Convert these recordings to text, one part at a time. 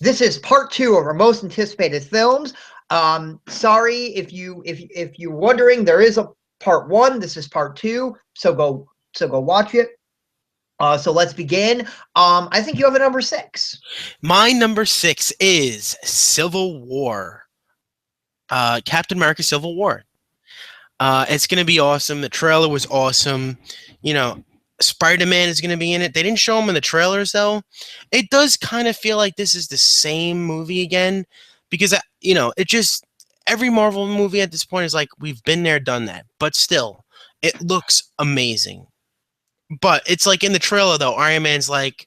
This is part 2 of our most anticipated films. Sorry if you're wondering, there is a part 1. This is part 2. So go watch it. So let's begin. I think you have a number 6. My number 6 is Civil War. Captain America Civil War. It's going to be awesome. The trailer was awesome. You know, Spider-Man is going to be in it. They didn't show him in the trailers, though. It does kind of feel like this is the same movie again because, it just, every Marvel movie at this point is like, we've been there, done that. But still, it looks amazing. But it's like in the trailer, though, Iron Man's like,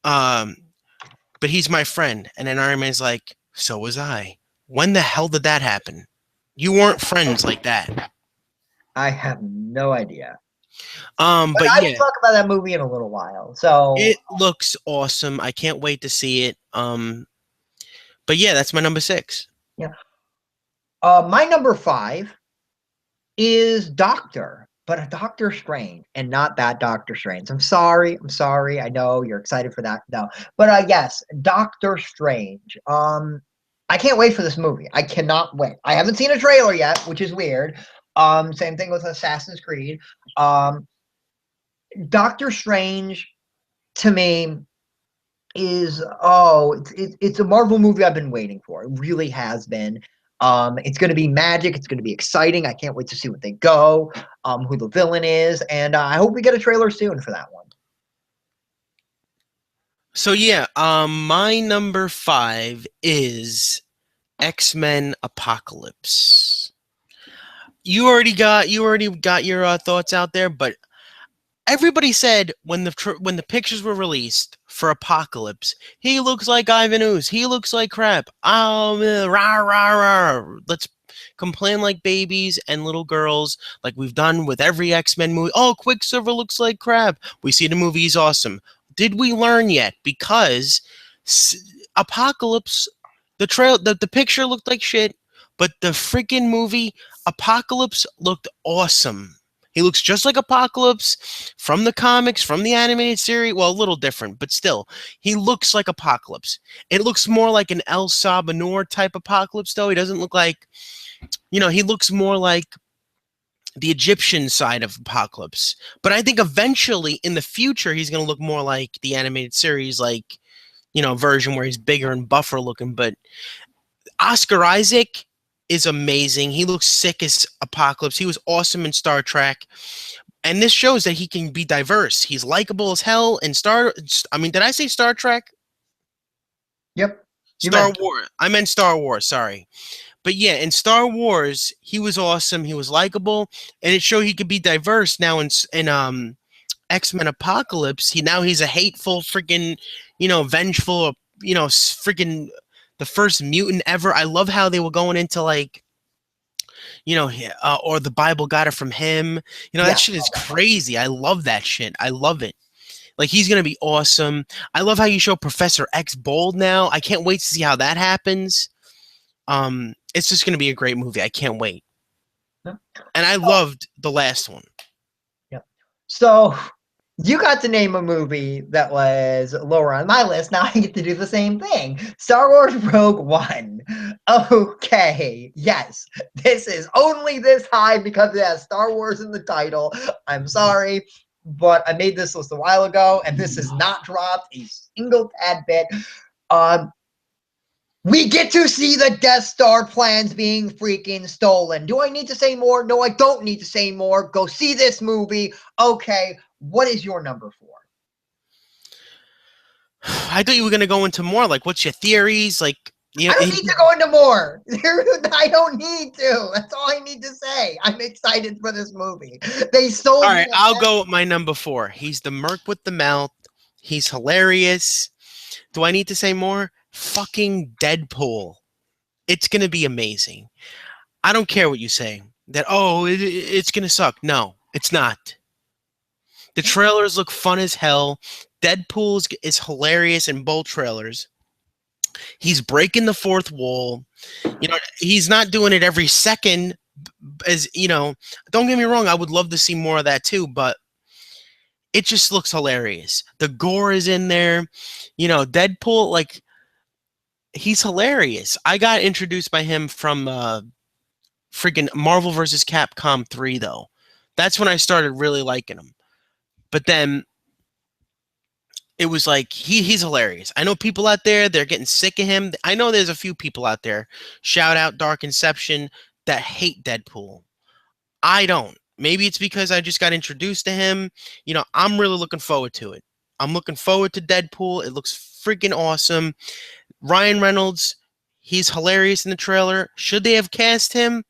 um, but he's my friend. And then Iron Man's like, so was I. When the hell did that happen? You weren't friends like that. I have no idea. But But I will yeah, talk about that movie in a little while. So it looks awesome. I can't wait to see it. But yeah, that's my number 6. yeah. My number 5 is Doctor, but a Doctor Strange, and not that Doctor Strange. I'm sorry. I'm sorry. I know you're excited for that. No, but yes, Doctor Strange. I can't wait for this movie. I cannot wait. I haven't seen a trailer yet, which is weird. Same thing with Assassin's Creed. Doctor Strange, to me, is it's a Marvel movie I've been waiting for. It really has been. It's going to be magic. It's going to be exciting. I can't wait to see what they go, who the villain is, and I hope we get a trailer soon for that one. So yeah, my number 5 is X-Men Apocalypse. You already got your thoughts out there, but everybody said when the pictures were released for Apocalypse, he looks like Ivan Ooze. He looks like crap. Rah, rah, rah. Let's complain like babies and little girls, like we've done with every X-Men movie. Oh, Quicksilver looks like crap. We see the movie, he's awesome. Did we learn yet? Because Apocalypse, the picture looked like shit, but the freaking movie Apocalypse looked awesome. He looks just like Apocalypse from the comics, from the animated series. Well, a little different, but still, he looks like Apocalypse. It looks more like an El Sabanor type Apocalypse, though. He doesn't look like, he looks more like the Egyptian side of Apocalypse. But I think eventually, in the future, he's going to look more like the animated series, like, version where he's bigger and buffer looking. But Oscar Isaac is amazing. He looks sick as Apocalypse. He was awesome in Star Trek. And this shows that he can be diverse. He's likable as hell in did I say Star Trek? Yep. Star Wars. I meant Star Wars, sorry. But yeah, in Star Wars, he was awesome. He was likable, and it showed he could be diverse. Now in X-Men Apocalypse, he's a hateful freaking, vengeful, freaking the first mutant ever. I love how they were going into like, or the Bible got it from him. That shit is crazy. I love that shit. I love it. Like, he's gonna be awesome. I love how you show Professor X bold now. I can't wait to see how that happens. It's just gonna be a great movie. I can't wait. Yeah. And I loved the last one. Yeah. So you got to name a movie that was lower on my list. Now I get to do the same thing. Star Wars Rogue One. Okay. Yes. This is only this high because it has Star Wars in the title. I'm sorry, but I made this list a while ago, and this has not dropped a single tad bit. We get to see the Death Star plans being freaking stolen. Do I need to say more? No, I don't need to say more. Go see this movie. Okay. What is your number 4? I thought you were gonna go into more. Like, what's your theories? Like, I don't need to go into more. I don't need to. That's all I need to say. I'm excited for this movie. They sold. All right, I'll go with my number 4. He's the merc with the mouth. He's hilarious. Do I need to say more? Fucking Deadpool. It's gonna be amazing. I don't care what you say. That it's gonna suck. No, it's not. The trailers look fun as hell. Deadpool is hilarious in both trailers. He's breaking the fourth wall. He's not doing it every second. Don't get me wrong. I would love to see more of that too, but it just looks hilarious. The gore is in there. Deadpool, like, He's hilarious. I got introduced by him from freaking Marvel vs. Capcom 3 though. That's when I started really liking him. But then it was like he's hilarious. I know people out there, they're getting sick of him. I know there's a few people out there, shout out Dark Inception, that hate Deadpool. I don't. Maybe it's because I just got introduced to him. You know, I'm really looking forward to it. I'm looking forward to Deadpool. It looks freaking awesome. Ryan Reynolds, he's hilarious in the trailer. Should they have cast him?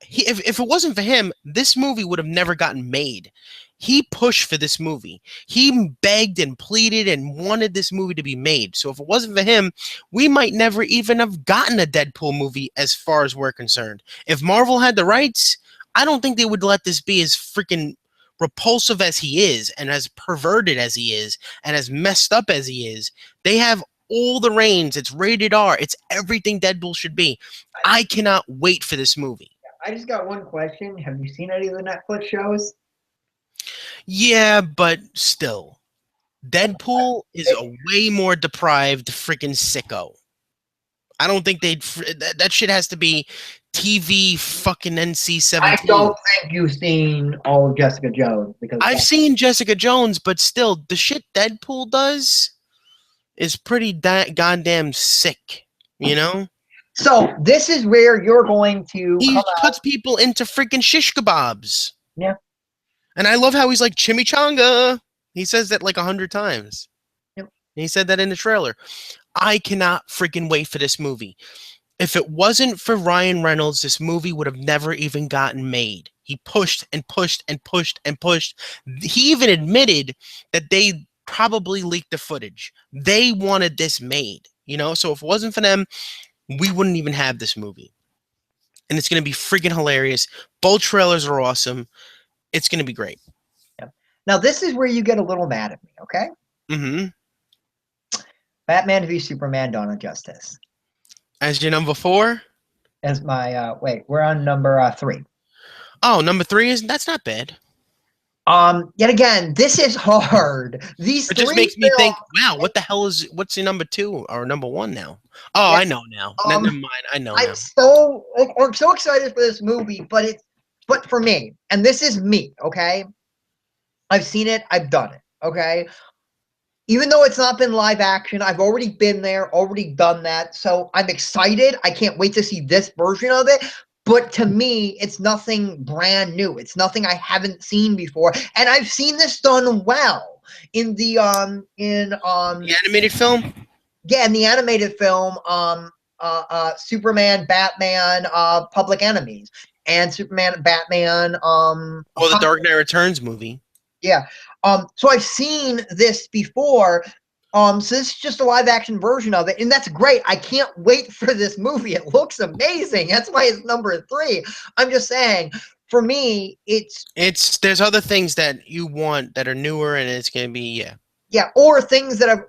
If it wasn't for him, this movie would have never gotten made. He pushed for this movie. He begged and pleaded and wanted this movie to be made. So if it wasn't for him, we might never even have gotten a Deadpool movie as far as we're concerned. If Marvel had the rights, I don't think they would let this be as freaking repulsive as he is and as perverted as he is and as messed up as he is. They have all the reins. It's rated R. It's everything Deadpool should be. I cannot wait for this movie. I just got one question. Have you seen any of the Netflix shows? Yeah, but still, Deadpool is a way more deprived freaking sicko. I don't think that shit has to be TV fucking NC-17. I don't think you've seen all of Jessica Jones because I've seen Jessica Jones, but still, the shit Deadpool does is pretty goddamn sick, you know? So this is where you're going to He puts people into freaking shish kebabs. Yeah. And I love how he's like, chimichanga. He says that like 100 times. Yep. And he said that in the trailer. I cannot freaking wait for this movie. If it wasn't for Ryan Reynolds, this movie would have never even gotten made. He pushed and pushed and pushed and pushed. He even admitted that they probably leaked the footage. They wanted this made, you know? So if it wasn't for them, we wouldn't even have this movie. And it's going to be freaking hilarious. Both trailers are awesome. It's going to be great. Yeah. Now, this is where you get a little mad at me, okay? Mm-hmm. Batman v Superman: Dawn of Justice. As your number 4? As my, wait, we're on number 3. Oh, number 3 that's not bad. Yet again, this is hard. These it just makes me think, wow, what's your number 2 or number 1 now? Oh, yeah. I know now. Never mind. I know now. I'm so excited for this movie, but for me, and this is me, okay? I've seen it, I've done it, okay? Even though it's not been live action, I've already been there, already done that. So I'm excited. I can't wait to see this version of it. But to me, it's nothing brand new. It's nothing I haven't seen before. And I've seen this done well in the the animated film? Yeah, in the animated film, Superman, Batman, Public Enemies. And Superman, Batman, or the Dark Knight Returns movie. Yeah. So I've seen this before. So this is just a live action version of it, and that's great. I can't wait for this movie. It looks amazing. That's why it's number 3. I'm just saying, for me, there's other things that you want that are newer, and it's gonna be yeah, or things that I'm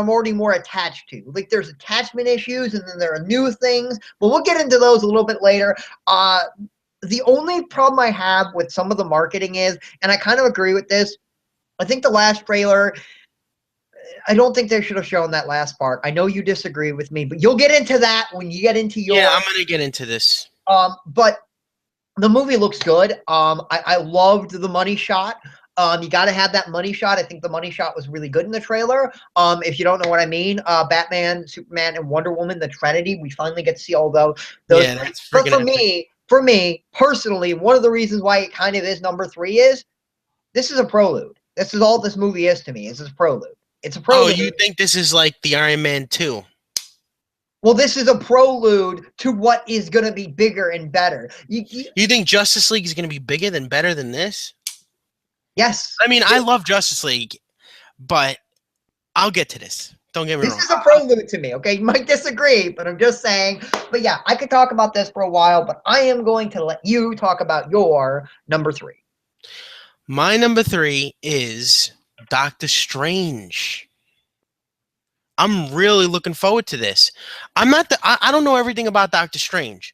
already more attached to. Like there's attachment issues, and then there are new things, but we'll get into those a little bit later. The only problem I have with some of the marketing is, and I kind of agree with this, I think the last trailer, I don't think they should have shown that last part. I know you disagree with me, but you'll get into that when you get into your... Yeah, I'm going to get into this. But the movie looks good. I loved the money shot. You got to have that money shot. I think the money shot was really good in the trailer. If you don't know what I mean, Batman, Superman, and Wonder Woman, the Trinity, we finally get to see all those. Yeah, that's but for me, personally, one of the reasons why it kind of is number 3 is this is a prelude. This is all this movie is to me. This is a prelude. It's a prelude. Oh, you think this is like the Iron Man 2? Well, this is a prelude to what is going to be bigger and better. You think Justice League is going to be bigger than better than this? Yes. I mean, I love Justice League, but I'll get to this. Don't get me wrong. This is a prelude to me, okay? You might disagree, but I'm just saying. But yeah, I could talk about this for a while, but I am going to let you talk about your number 3. My number 3 is Doctor Strange. I'm really looking forward to this. I don't know everything about Doctor Strange,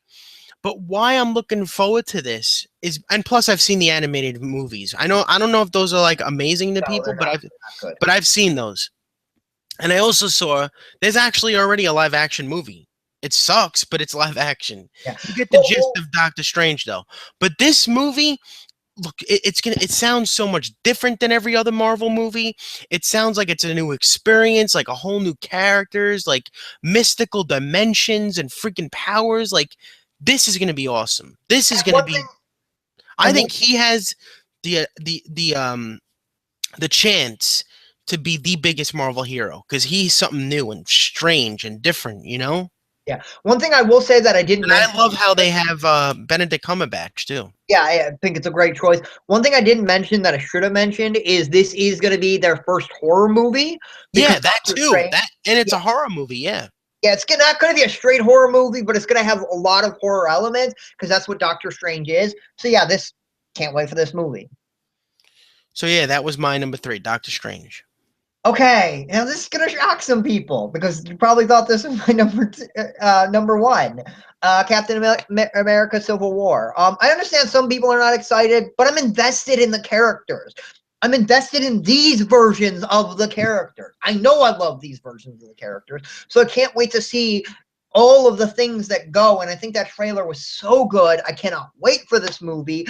but why I'm looking forward to this is, and plus I've seen the animated movies. I don't know if those are like amazing to people, but I've seen those. And I also saw there's actually already a live action movie. It sucks, but it's live action. Yeah. You get the gist Well, of Doctor Strange though. But this movie, look, it sounds so much different than every other Marvel movie. It sounds like it's a new experience, like a whole new characters, like mystical dimensions and freaking powers. Like this is gonna be awesome. This is and gonna one be. thing, I and one think he has the chance to be the biggest Marvel hero because he's something new and strange and different, you know. yeah, one thing I will say that I didn't And I mention. love how they have Benedict Cumberbatch too. Yeah, I think it's a great choice. One thing I didn't mention that I should have mentioned is this is going to be their first horror movie because Yeah, that Doctor too. Strange. That and it's Yeah, a horror movie. Yeah. yeah, it's not going to be a straight horror movie, but it's going to have a lot of horror elements because that's what Doctor Strange is. So yeah, this can't wait for this movie. So yeah, that was my number 3, Doctor Strange. Okay, now this is gonna shock some people because you probably thought this was my number one, Captain America: Civil War. I understand some people are not excited, but I'm invested in the characters. I'm invested in these versions of the characters. I know I love these versions of the characters, so I can't wait to see all of the things that go. And I think that trailer was so good. I cannot wait for this movie.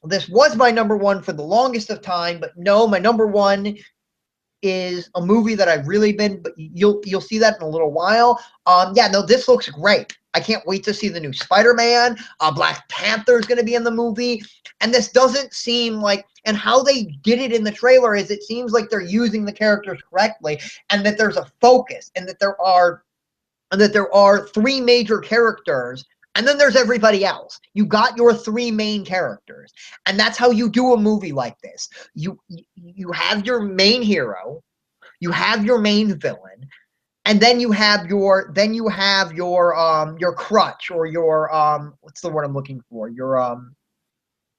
This was my number one for the longest of time, but no, my number one is a movie that I've really been, but you'll see that in a little while. Yeah, no, this looks great. I can't wait to see the new Spider-Man. Black Panther is going to be in the movie, and this doesn't seem like. And how they did it in the trailer is it seems like they're using the characters correctly, and that there's a focus, and that there are three major characters, and then there's everybody else. You got your three main characters, and that's how you do a movie like this. You have your main hero, you have your main villain, and then you have your crutch, or your what's the word I'm looking for? Your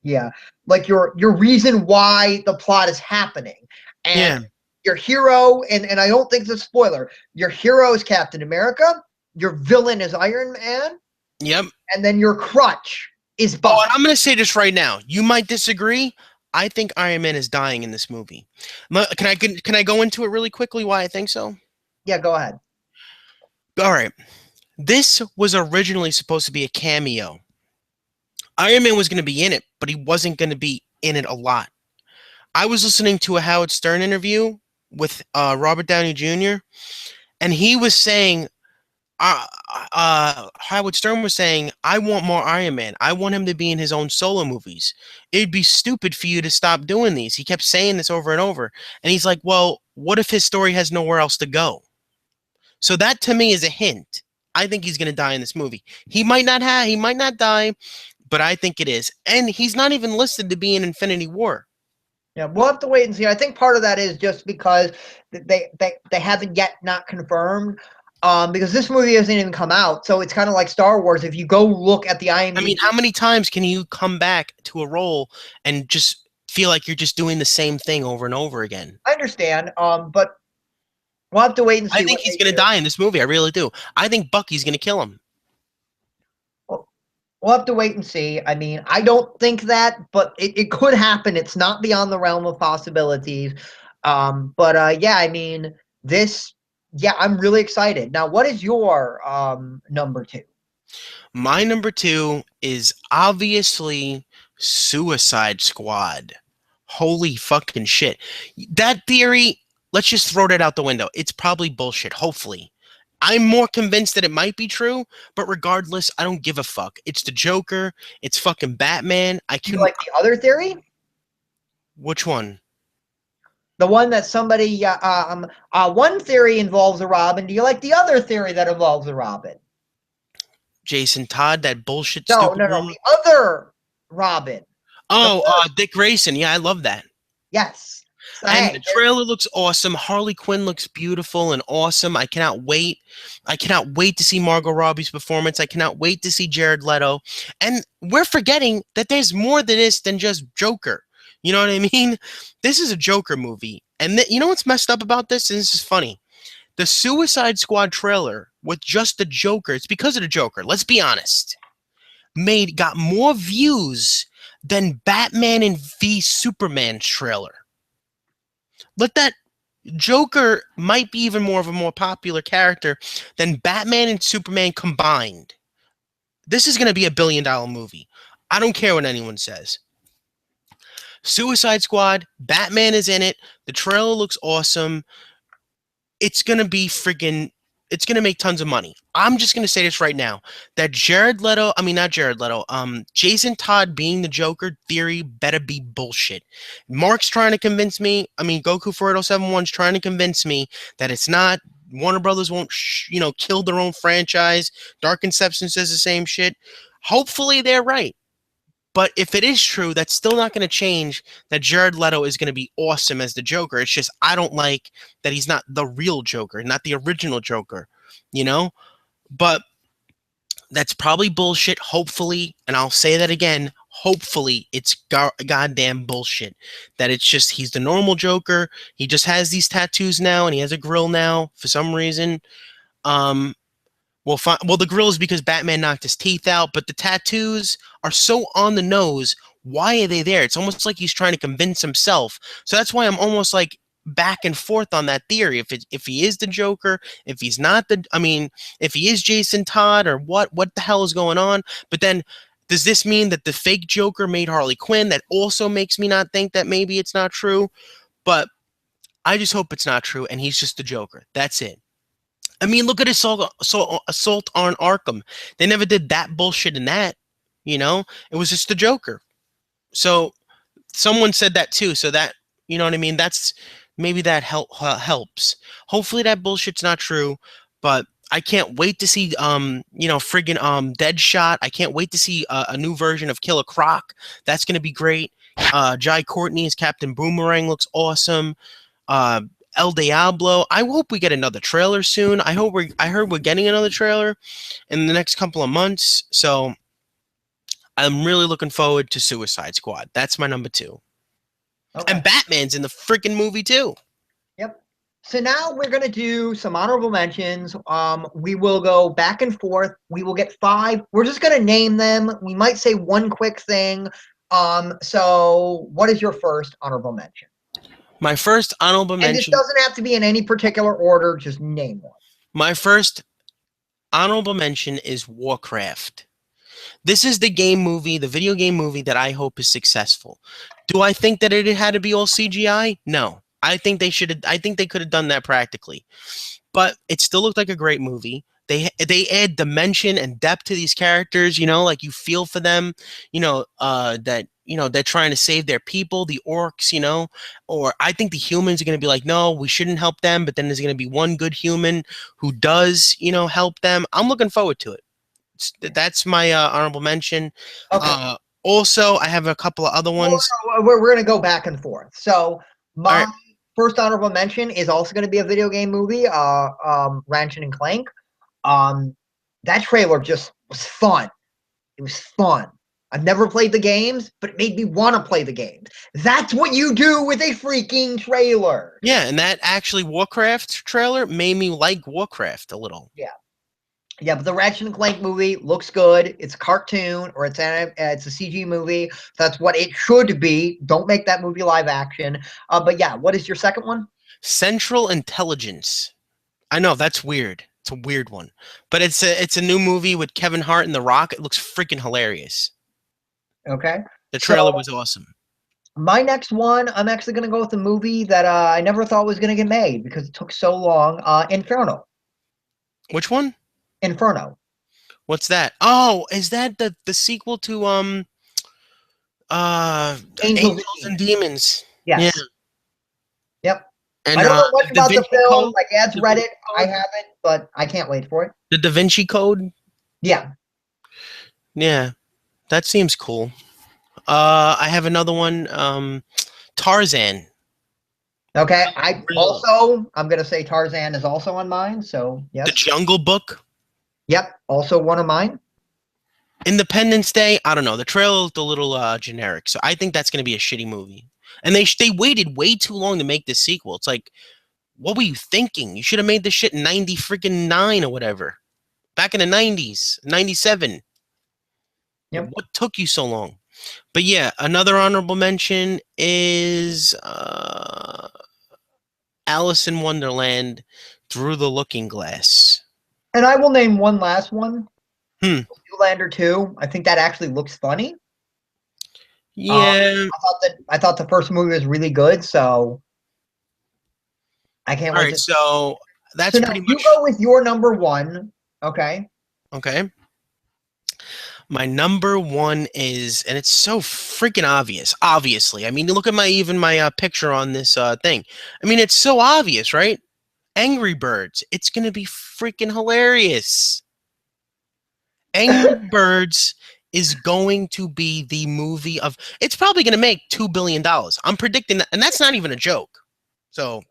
yeah, like your reason why the plot is happening. And Yeah. your hero, and I don't think it's a spoiler, your hero is Captain America, your villain is Iron Man, Yep. and then your crutch is Oh, Bucky. and I'm gonna say this right now. You might disagree. I think Iron Man is dying in this movie. Can I go into it really quickly? Why I think so? Yeah, go ahead. All right. This was originally supposed to be a cameo. Iron Man was going to be in it, but he wasn't going to be in it a lot. I was listening to a Howard Stern interview with Robert Downey Jr., and he was saying, Howard Stern was saying, I want more Iron Man. I want him to be in his own solo movies. It'd be stupid for you to stop doing these. He kept saying this over and over. And he's like, well, what if his story has nowhere else to go? So that to me is a hint. I think he's going to die in this movie. He might not die, but I think it is. And he's not even listed to be in Infinity War. Yeah, we'll have to wait and see. I think part of that is just because they haven't yet not confirmed. Because this movie hasn't even come out, so it's kind of like Star Wars. If you go look at the IMDb, I mean, how many times can you come back to a role and just feel like you're just doing the same thing over and over again? I understand. But we'll have to wait and see. I think he's going to die in this movie. I really do. I think Bucky's going to kill him. We'll have to wait and see. I mean, I don't think that, but it could happen. It's not beyond the realm of possibilities. But yeah, I mean, this. Yeah, I'm really excited. Now, what is your number two? My number 2 is obviously Suicide Squad. Holy fucking shit. That theory, let's just throw that out the window. It's probably bullshit, hopefully. I'm more convinced that it might be true, but regardless, I don't give a fuck. It's the Joker. It's fucking Batman. Do you like the other theory? Which one? The one that somebody, one theory involves a Robin. Do you like the other theory that involves a Robin? Jason Todd, that bullshit No, stupid no, no. one? The other Robin. Oh, Dick Grayson. Yeah, I love that. Yes. So, And hey, the trailer looks awesome. Harley Quinn looks beautiful and awesome. I cannot wait. I cannot wait to see Margot Robbie's performance. I cannot wait to see Jared Leto. And we're forgetting that there's more to this than just Joker. You know what I mean? This is a Joker movie. And you know what's messed up about this? And this is funny. The Suicide Squad trailer with just the Joker, it's because of the Joker. Let's be honest. Got more views than Batman and v Superman trailer. Let that Joker might be even more of a more popular character than Batman and Superman combined. This is going to be $1 billion movie. I don't care what anyone says. Suicide Squad, Batman is in it. The trailer looks awesome. It's going to be friggin' it's going to make tons of money. I'm just going to say this right now, that Jason Todd being the Joker theory better be bullshit. Mark's trying to convince me, Goku 4871's trying to convince me that it's not. Warner Brothers won't, kill their own franchise. Dark Inception says the same shit. Hopefully they're right. But if it is true, that's still not going to change that Jared Leto is going to be awesome as the Joker. It's just I don't like that he's not the real Joker, not the original Joker, But that's probably bullshit, hopefully, and I'll say that again, hopefully it's goddamn bullshit. That it's just he's the normal Joker. He just has these tattoos now, and he has a grill now for some reason. Well, the grill is because Batman knocked his teeth out, but the tattoos are so on the nose. Why are they there? It's almost like he's trying to convince himself. So that's why I'm almost like back and forth on that theory. If he is the Joker, if he's not if he is Jason Todd, or what the hell is going on? But then, does this mean that the fake Joker made Harley Quinn? That also makes me not think that maybe it's not true. But I just hope it's not true, and he's just the Joker. That's it. Look at Assault on Arkham. They never did that bullshit in that, It was just the Joker. So someone said that too. So that, you know what I mean? That's maybe that helps. Hopefully that bullshit's not true. But I can't wait to see, friggin' Deadshot. I can't wait to see a new version of Killer Croc. That's gonna be great. Jai Courtney as Captain Boomerang looks awesome. El Diablo. I hope we get another trailer soon. I heard we're getting another trailer in the next couple of months. So I'm really looking forward to Suicide Squad. That's my number 2. Okay. And Batman's in the freaking movie too. Yep. So now we're going to do some honorable mentions. We will go back and forth. We will get 5. We're just going to name them. We might say one quick thing. So what is your first honorable mention? My first honorable mention. And this doesn't have to be in any particular order. Just name one. My first honorable mention is Warcraft. This is the video game movie that I hope is successful. Do I think that it had to be all CGI? No. I think they could have done that practically. But it still looked like a great movie. They add dimension and depth to these characters, like you feel for them, that they're trying to save their people, the orcs, or I think the humans are going to be like, no, we shouldn't help them. But then there's going to be one good human who does, help them. I'm looking forward to it. That's my honorable mention. Okay. Also, I have a couple of other ones. We're going to go back and forth. So my first honorable mention is also going to be a video game movie, Ratchet and Clank. That trailer just was fun. It was fun. I've never played the games, but it made me want to play the games. That's what you do with a freaking trailer. Yeah, and that actually Warcraft trailer made me like Warcraft a little. Yeah. Yeah, but the Ratchet and Clank movie looks good. It's a cartoon, or it's a CG movie. That's what it should be. Don't make that movie live action. But yeah, what is your second one? Central Intelligence. I know, that's weird. It's a weird one. But it's a new movie with Kevin Hart and The Rock. It looks freaking hilarious. Okay. The trailer was awesome. My next one, I'm actually going to go with a movie that I never thought was going to get made because it took so long. Inferno. Which one? Inferno. What's that? Oh, is that the sequel to Angels and Demons? Yes. Yeah. Yep. And I don't know much about the film. Code? My dad's read it. I haven't, but I can't wait for it. The Da Vinci Code? Yeah. Yeah. That seems cool. I have another one. Tarzan. Okay. I'm going to say Tarzan is also on mine. So, yes. The Jungle Book. Yep. Also one of mine. Independence Day. I don't know. The trailer looked a little generic. So I think that's going to be a shitty movie. And they waited way too long to make this sequel. It's like, what were you thinking? You should have made this shit in 90-9 or whatever. Back in the 90s. 97. Yep. What took you so long? But yeah, another honorable mention is Alice in Wonderland Through the Looking Glass. And I will name one last one. Hmm. Zoolander 2. I think that actually looks funny. Yeah. I thought the first movie was really good, so I can't All wait right. to. So So that's now pretty you much go with your number one, okay? okay. My number one is, and it's so freaking obvious. Obviously, I mean, look at my picture on this thing. I mean, it's so obvious, right? Angry Birds. It's gonna be freaking hilarious. Angry Birds is going to be the movie of. It's probably gonna make $2 billion. I'm predicting that, and that's not even a joke. So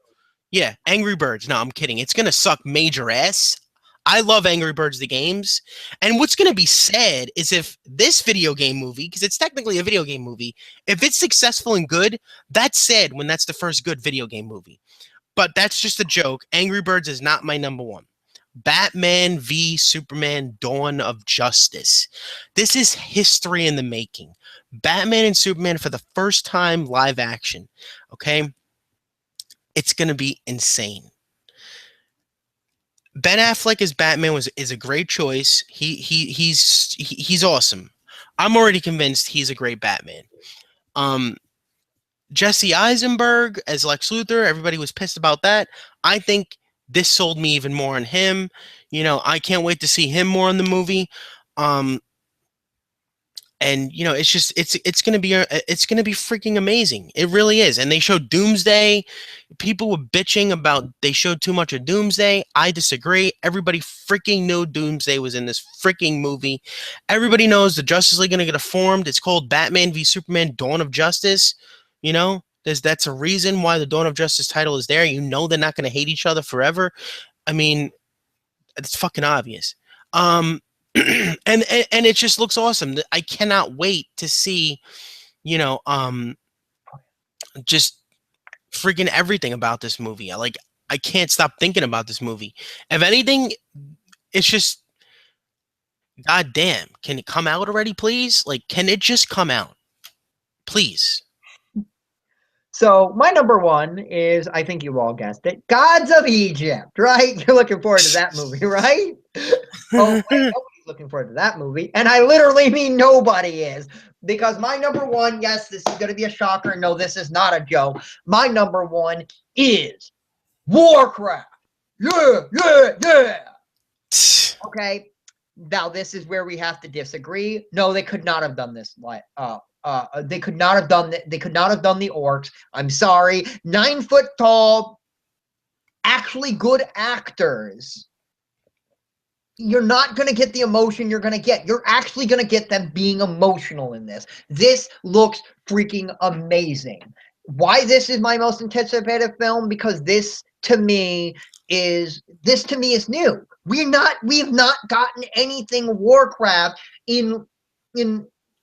yeah, Angry Birds. No, I'm kidding. It's gonna suck major ass. I love Angry Birds the games. And what's gonna be sad is if this video game movie, because it's technically a video game movie, if it's successful and good, that's sad when that's the first good video game movie. But that's just a joke. Angry Birds is not my number one. Batman v Superman Dawn of Justice. This is history in the making. Batman and Superman for the first time live action. Okay? It's going to be insane. Ben Affleck as Batman is a great choice. He's awesome. I'm already convinced he's a great Batman. Jesse Eisenberg as Lex Luthor, everybody was pissed about that. I think this sold me even more on him. You know, I can't wait to see him more in the movie. And you know, it's gonna be freaking amazing. It really is. And they showed Doomsday. People were bitching about they showed too much of Doomsday. I disagree. Everybody freaking knew Doomsday was in this freaking movie. Everybody knows the Justice League gonna get formed. It's called Batman v Superman: Dawn of Justice. You know, that's a reason why the Dawn of Justice title is there. You know they're not gonna hate each other forever. I mean, it's fucking obvious. And it just looks awesome. I cannot wait to see, you know, just freaking everything about this movie. I can't stop thinking about this movie. If anything, it's just god damn. Can it come out already, please? Like, can it just come out? Please. So my number one is, I think you all guessed it, Gods of Egypt, right? You're looking forward to that movie, right? Oh, wait, nobody's looking forward to that movie. And I literally mean nobody is. Because my number one, yes, this is going to be a shocker. No, this is not a joke. My number one is Warcraft. Yeah, yeah, yeah. Okay. Now, this is where we have to disagree. No, they could not have done this. They could not have done They could not have done the orcs. I'm sorry. 9 foot tall, actually good actors. You're not going to get the emotion you're going to get. You're actually going to get them being emotional in this. This looks freaking amazing. Why this is my most anticipated film? Because this to me is new. We've not gotten anything Warcraft in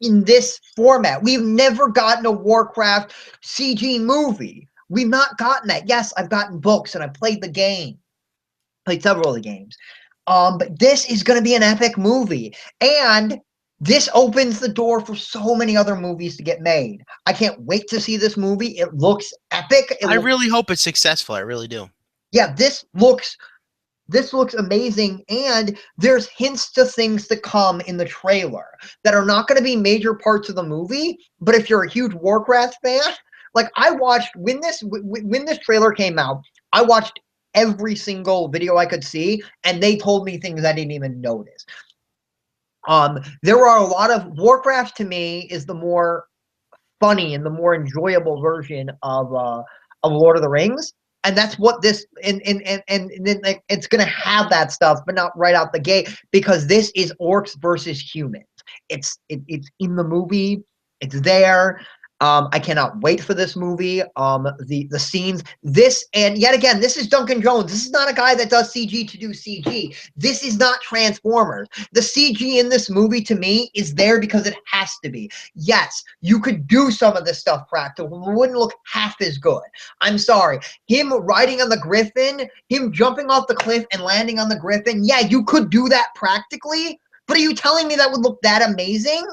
this format. We've never gotten a Warcraft CG movie. We've not gotten that. Yes, I've gotten books and I played the game. Played several of the games. But this is going to be an epic movie. And this opens the door for so many other movies to get made. I can't wait to see this movie. It looks epic. I really hope it's successful. I really do. Yeah, this looks amazing, and there's hints to things to come in the trailer that are not going to be major parts of the movie, but if you're a huge Warcraft fan, like I watched when this trailer came out, I watched every single video I could see, and they told me things I didn't even notice. There are a lot of Warcraft to me is the more funny and the more enjoyable version of Lord of the Rings. And that's what this and then like, it's gonna have that stuff, but not right out the gate, because this is orcs versus humans. It's in the movie. It's there. I cannot wait for this movie. The scenes, this, and yet again, this is Duncan Jones. This is not a guy that does CG to do CG. This is not Transformers. The CG in this movie to me is there because it has to be. Yes, you could do some of this stuff practical. It wouldn't look half as good. I'm sorry. Him riding on the Griffin, him jumping off the cliff and landing on the Griffin. Yeah, you could do that practically, but are you telling me that would look that amazing?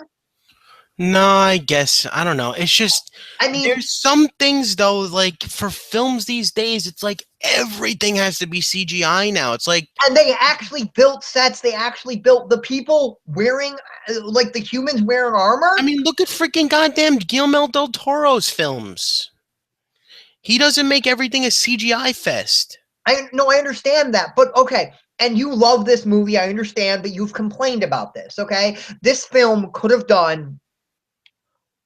No, I guess I don't know. It's just, I mean, there's some things though, like for films these days, it's like everything has to be CGI now. It's like, And they actually built sets. They actually built the people wearing, like the humans wearing armor. I mean, look at freaking goddamn Guillermo del Toro's films. He doesn't make everything a CGI fest. I understand that, but okay. And you love this movie, I understand, but you've complained about this, okay? This film could have done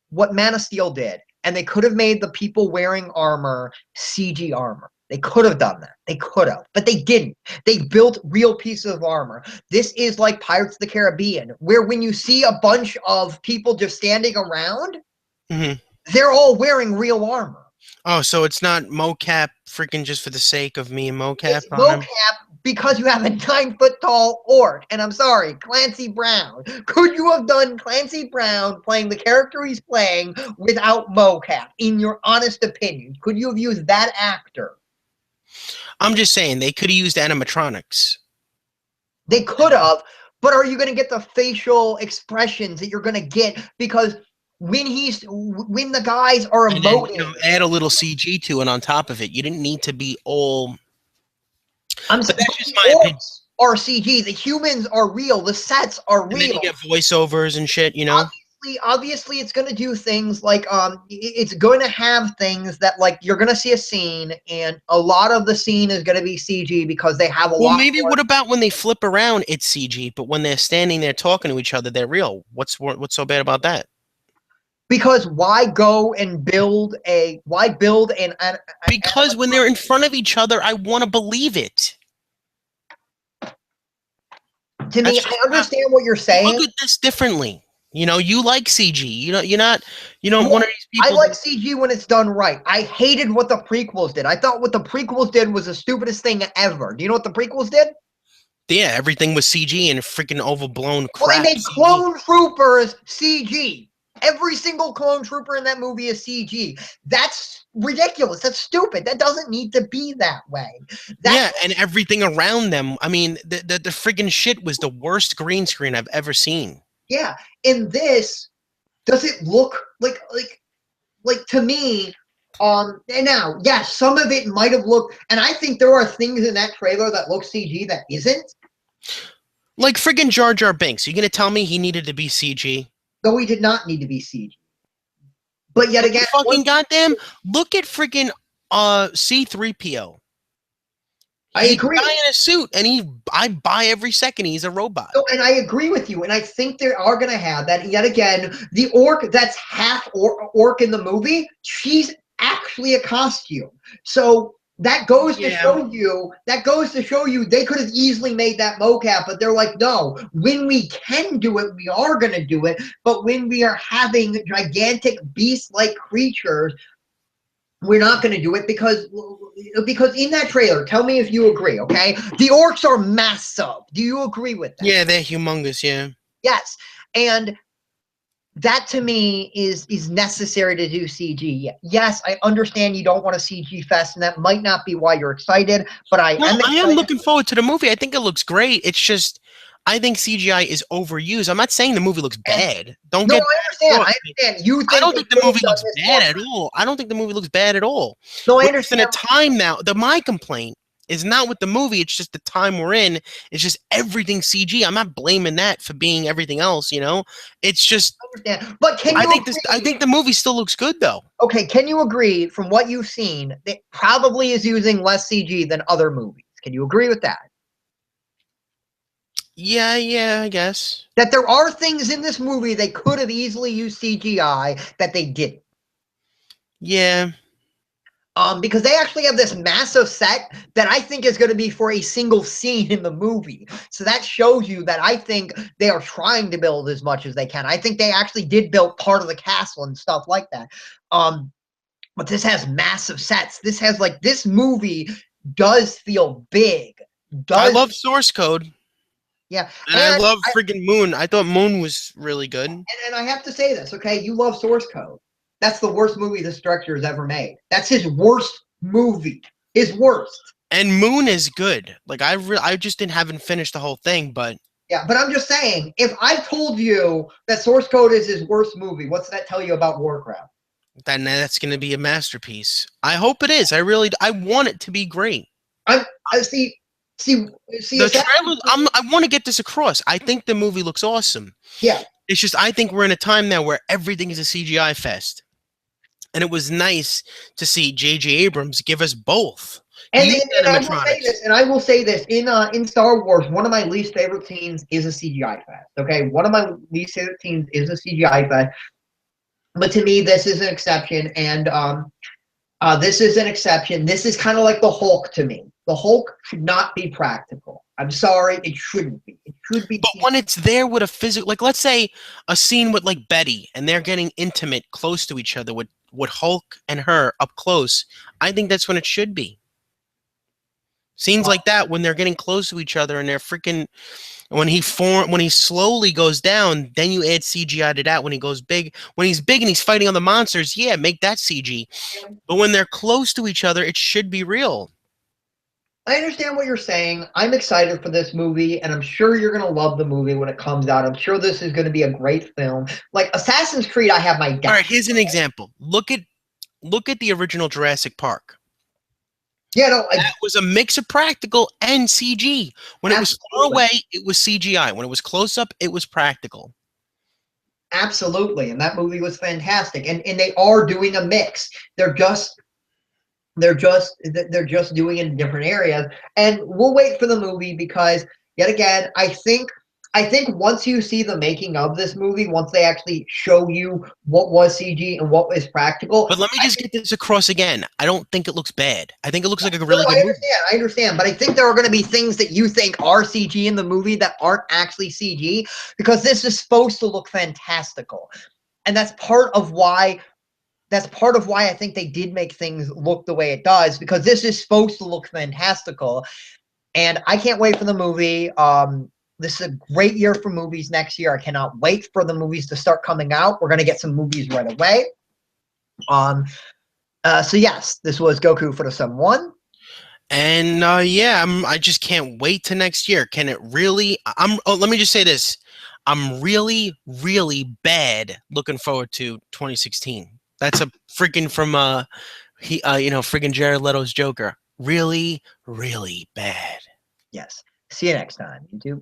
what Man of Steel did, and they could have made the people wearing armor CG armor. They could have done that. They could have, but they didn't. They built real pieces of armor. This is like Pirates of the Caribbean, where when you see a bunch of people just standing around, they're all wearing real armor. Oh, so it's not mocap freaking just for the sake of me and mocap It's on mocap him? because you have a 9-foot-tall orc. And I'm sorry, Clancy Brown. Could you have done Clancy Brown playing the character he's playing without mocap, in your honest opinion? Could you have used that actor? I'm just saying, they could have used animatronics. They could have, but are you going to get the facial expressions that you're going to get? Because when the guys are emoting, then, add a little CG to it on top of it. You didn't need to be all. I'm saying that's just my opinion. Are CG. The humans are real. The sets are real. And then you get voiceovers and shit, you know. Obviously, it's going to do things like it's going to have things that, like, you're going to see a scene, and a lot of the scene is going to be CG because they have a lot. Well, maybe what about when they flip around, it's CG, but when they're standing there talking to each other, they're real. What's so bad about that? Because why go and build because when they're in front of each other, I want to believe it. To me, I understand what you're saying. Look at this differently. You know, you like CG. You know, one of these people. I like CG when it's done right. I hated what the prequels did. I thought what the prequels did was the stupidest thing ever. Do you know what the prequels did? Yeah, everything was CG and freaking overblown crap. Well, they made clone troopers CG. Every single clone trooper in that movie is CG. That's ridiculous. That's stupid. That doesn't need to be that way. And everything around them. I mean, the freaking shit was the worst green screen I've ever seen. Yeah. In this, does it look like to me? And now, yes, some of it might have looked, and I think there are things in that trailer that look CG that isn't. Like friggin' Jar Jar Binks. You gonna tell me he needed to be CG? No, he did not need to be CG. But yet again, fucking goddamn, look at friggin' C-3PO. I agree. He's a guy in a suit, and I buy every second he's a robot. No, and I agree with you, and I think they are going to have that. And yet again, the orc that's half orc in the movie, she's actually a costume. So that goes to show you. That goes to show you they could have easily made that mocap, but they're like, no. When we can do it, we are going to do it. But when we are having gigantic beast-like creatures, we're not going to do it because in that trailer, tell me if you agree, okay? The orcs are massive. Do you agree with that? Yeah, they're humongous, yeah. Yes. And that to me is necessary to do CG. Yes, I understand you don't want a CG fest, and that might not be why you're excited, but I am looking forward to the movie. I think it looks great. It's just I think CGI is overused. I'm not saying the movie looks bad. I understand. I understand. I don't think the movie looks bad at all. I don't think the movie looks bad at all. No, I understand. In a time now, my complaint is not with the movie. It's just the time we're in. It's just everything CG. I'm not blaming that for being everything else. You know, it's just. I understand. But can you? I think the movie still looks good though. Okay, can you agree from what you've seen that probably is using less CG than other movies? Can you agree with that? Yeah, I guess. That there are things in this movie they could have easily used CGI that they didn't. Yeah. Because they actually have this massive set that I think is going to be for a single scene in the movie. So that shows you that I think they are trying to build as much as they can. I think they actually did build part of the castle and stuff like that. But this has massive sets. This movie does feel big. I love Source Code. Yeah. And I love friggin' Moon. I thought Moon was really good. And I have to say this, okay? You love Source Code. That's the worst movie this director has ever made. That's his worst movie. His worst. And Moon is good. Like I just haven't finished the whole thing, but yeah, but I'm just saying, if I told you that Source Code is his worst movie, what's that tell you about Warcraft? then that's going to be a masterpiece. I hope it is. I want it to be great. I see. The trailer. I want to get this across. I think the movie looks awesome. Yeah. It's just I think we're in a time now where everything is a CGI fest, and it was nice to see J.J. Abrams give us both. And I will say this in Star Wars, one of my least favorite scenes is a CGI fest. Okay, one of my least favorite scenes is a CGI fest. But to me, this is an exception, and this is an exception. This is kind of like the Hulk to me. The Hulk should not be practical. I'm sorry, it shouldn't be. It should be. But when it's there with a physical, like let's say a scene with like Betty, and they're getting intimate, close to each other with Hulk and her up close, I think that's when it should be. Scenes like that when they're getting close to each other and they're freaking when he slowly goes down, then you add CGI to that. When he goes big, when he's big and he's fighting on the monsters, yeah, make that CG. But when they're close to each other, it should be real. I understand what you're saying. I'm excited for this movie, and I'm sure you're going to love the movie when it comes out. I'm sure this is going to be a great film. Like Assassin's Creed, I have my doubts. All right, here's an example. Look at the original Jurassic Park. Yeah, no, that was a mix of practical and CG. When it was far away, it was CGI. When it was close up, it was practical. Absolutely, and that movie was fantastic. And they are doing a mix. They're just doing it in different areas. And we'll wait for the movie because yet again, I think once you see the making of this movie, once they actually show you what was CG and what was practical. But let me just get this across again. I don't think it looks bad. I think it looks like a really good movie. I understand. But I think there are going to be things that you think are CG in the movie that aren't actually CG because this is supposed to look fantastical. And that's part of why I think they did make things look the way it does because this is supposed to look fantastical. And I can't wait for the movie. This is a great year for movies next year. I cannot wait for the movies to start coming out. We're going to get some movies right away. So yes, this was Goku for the Sum 1. And yeah, I just can't wait to next year. Can it really? Let me just say this. I'm really, really bad looking forward to 2016. That's a freaking from freaking Jared Leto's Joker. Really, really bad. Yes. See you next time, YouTube.